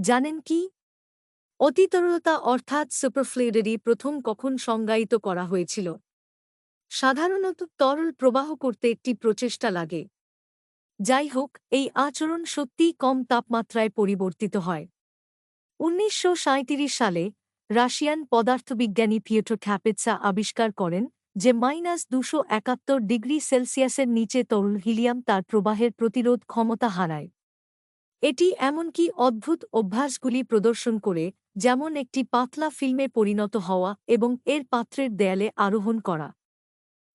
জানেন কি? অতিতরলতা অর্থাৎ সুপারফ্লুইডিটি প্রথম কখন সংজ্ঞায়িত করা হয়েছিল? সাধারণত তরল প্রবাহ করতে একটি প্রচেষ্টা লাগে। যাই হোক, এই আচরণ সত্যিই কম তাপমাত্রায় পরিবর্তিত হয়। ১৯৩৭ সালে রাশিয়ান পদার্থবিজ্ঞানী পিয়েট্রো ক্যাপেৎসা আবিষ্কার করেন যে -২৭১ ডিগ্রি সেলসিয়াসের নিচে তরল হিলিয়াম তার প্রবাহের প্রতিরোধ ক্ষমতা হারায়। এটি এমনকি অদ্ভুত অভ্যাসগুলি প্রদর্শন করে, যেমন একটি পাতলা ফিল্মে পরিণত হওয়া এবং এর পাত্রের দেয়ালে আরোহণ করা।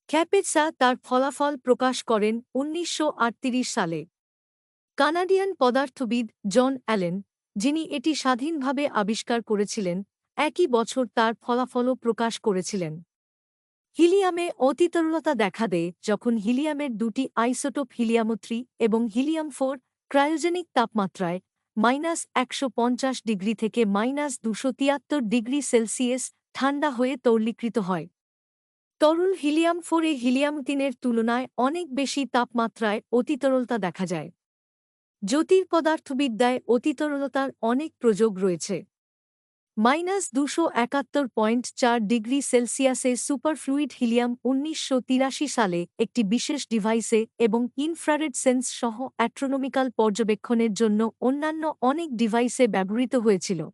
ক্যাপেৎসা তার ফলাফল প্রকাশ করেন ১৯৩৮ সালে। কানাডিয়ান পদার্থবিদ জন অ্যালেন, যিনি এটি স্বাধীনভাবে আবিষ্কার করেছিলেন, একই বছর তার ফলাফলও প্রকাশ করেছিলেন। হিলিয়ামে অতিতরলতা দেখা দেয় যখন হিলিয়ামের দুটি আইসোটোপ হিলিয়াম-৩ এবং হিলিয়াম-৪ ক্রায়োজেনিক তাপমাত্রায় -১৫০ ডিগ্রি থেকে -২৭৩ ডিগ্রি সেলসিয়াস ঠান্ডা হয়ে তরলীকৃত হয়। তরল হিলিয়াম-৪ এ হিলিয়াম-৩ এর তুলনায় অনেক বেশি তাপমাত্রায় অতিতরলতা দেখা যায়। জ্যোতির্পদার্থবিদ্যায় অতিতরলতার অনেক প্রযোগ রয়েছে। -২৭১.৪ ডিগ্রি সেলসিয়াসে সুপারফ্লুইড হিলিয়াম ১৯৮৩ সালে একটি বিশেষ ডিভাইসে এবং ইনফ্রারেড সেন্স সহ অ্যাস্ট্রোনমিক্যাল পর্যবেক্ষণের জন্য অন্যান্য অনেক ডিভাইসে ব্যবহৃত হয়েছিল।